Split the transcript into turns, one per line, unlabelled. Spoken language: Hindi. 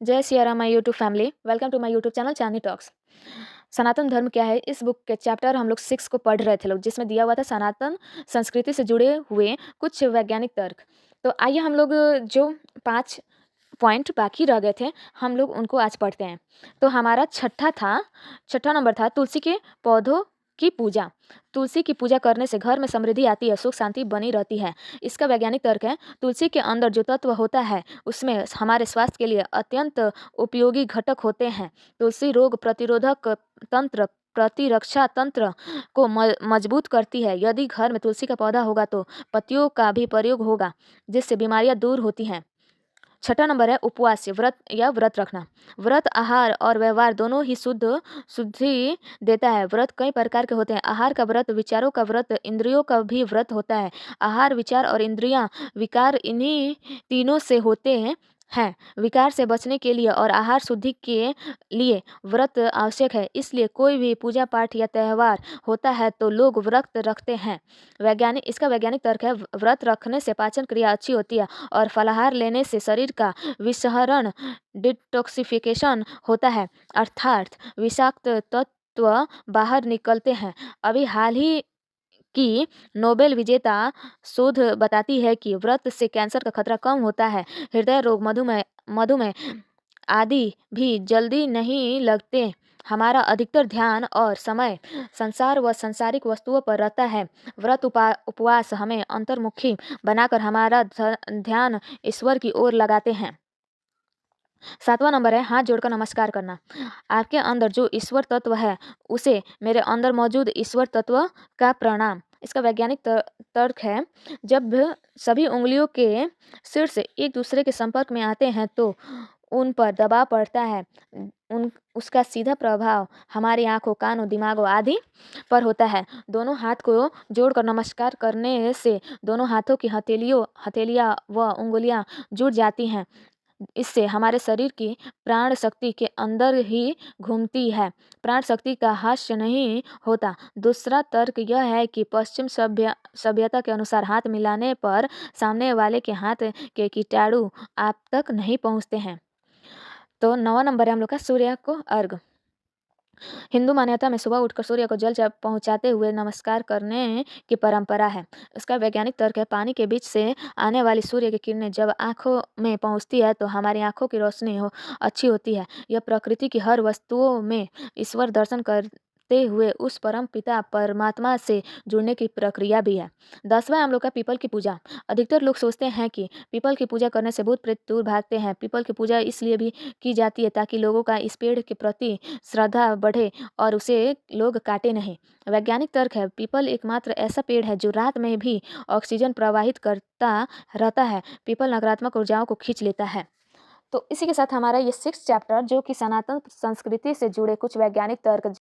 जय Siya Ram my YouTube family, welcome to my YouTube channel Chandni talks. Sanatan Dharma क्या है, इस बुक के चैप्टर हम लोग 6 को पढ़ रहे थे लोग, जिसमें दिया हुआ था सनातन संस्कृति से जुड़े हुए कुछ वैज्ञानिक तर्क। तो आइए हम लोग जो 5 पॉइंट बाकी रह गए थे, हम लोग उनको आज पढ़ते हैं। तो हमारा छठा नंबर था तुलसी के पौधों की पूजा। तुलसी की पूजा करने से घर में समृद्धि आती है, सुख शांति बनी रहती है। इसका वैज्ञानिक तर्क है, तुलसी के अंदर जो तत्व होता है उसमें हमारे स्वास्थ्य के लिए अत्यंत उपयोगी घटक होते हैं। तुलसी रोग प्रतिरोधक तंत्र, प्रतिरक्षा तंत्र को मजबूत करती है। यदि घर में तुलसी का पौधा होगा तो पत्तियों का भी प्रयोग होगा, जिससे बीमारियां दूर होती हैं। छठा नंबर है उपवास व्रत रखना। व्रत आहार और व्यवहार दोनों ही शुद्धि देता है। व्रत कई प्रकार के होते हैं। आहार का व्रत, विचारों का व्रत, इंद्रियों का भी व्रत होता है। आहार, विचार और इंद्रियां, विकार इन्हीं तीनों से होते हैं। विकार से बचने के लिए और आहार शुद्धि के लिए व्रत आवश्यक है। इसलिए कोई भी पूजा पाठ या त्यौहार होता है तो लोग व्रत रखते हैं। इसका वैज्ञानिक तर्क है, व्रत रखने से पाचन क्रिया अच्छी होती है और फलाहार लेने से शरीर का विसहरण, डिटॉक्सिफिकेशन होता है, अर्थात विषाक्त तत्व बाहर निकलते हैं। अभी हाल ही की नोबेल विजेता शोध बताती है कि व्रत से कैंसर का खतरा कम होता है। हृदय रोग, मधुमेह आदि भी जल्दी नहीं लगते। हमारा अधिकतर ध्यान और समय संसार व सांसारिक वस्तुओं पर रहता है। व्रत उपवास हमें अंतर्मुखी बनाकर हमारा ध्यान ईश्वर की ओर लगाते हैं। 7वां नंबर है हाथ जोड़कर नमस्कार करना। आपके अंदर जो ईश्वर तत्व है, उसे मेरे अंदर मौजूद ईश्वर तत्व का प्रणाम। इसका वैज्ञानिक तर्क है, जब सभी उंगलियों के शीर्ष एक दूसरे के संपर्क में आते हैं तो उन पर दबाव पड़ता है। उसका सीधा प्रभाव हमारी आंखों, कानों, दिमागों आदि पर होता है। दोनों हाथ को जोड़कर नमस्कार करने से दोनों हाथों की हथेलियां व उंगलियां जुड़ जाती हैं। इससे हमारे शरीर की प्राण शक्ति के अंदर ही घूमती है, प्राण शक्ति का हास्य नहीं होता। दूसरा तर्क यह है कि पश्चिम सभ्यता के अनुसार हाथ मिलाने पर सामने वाले के हाथ के कीटाणु आप तक नहीं पहुंचते हैं। तो 9वां नंबर है हम लोग का सूर्य को अर्घ। हिंदू मान्यता में सुबह उठकर सूर्य को जल पहुंचाते हुए नमस्कार करने की परंपरा है। इसका वैज्ञानिक तर्क है, पानी के बीच से आने वाली सूर्य की किरणें जब आंखों में पहुंचती है तो हमारी आंखों की रोशनी अच्छी होती है। यह प्रकृति की हर वस्तुओं में ईश्वर दर्शन करते हुए उस परम पिता परमात्मा से जुड़ने की प्रक्रिया भी है। 10वां हम लोग का पीपल की पूजा। अधिकतर लोग सोचते हैं कि पीपल की पूजा करने से भूत प्रेत दूर भागते हैं। पीपल की पूजा इसलिए भी की जाती है ताकि लोगों का इस पेड़ के प्रति श्रद्धा बढ़े और उसे लोग काटे नहीं। वैज्ञानिक तर्क है, पीपल एकमात्र ऐसा पेड़ है जो रात में भी ऑक्सीजन प्रवाहित करता रहता है। पीपल नकारात्मक ऊर्जाओं को खींच लेता है। तो इसी के साथ हमारा ये 6 चैप्टर, जो कि सनातन संस्कृति से जुड़े कुछ वैज्ञानिक तर्क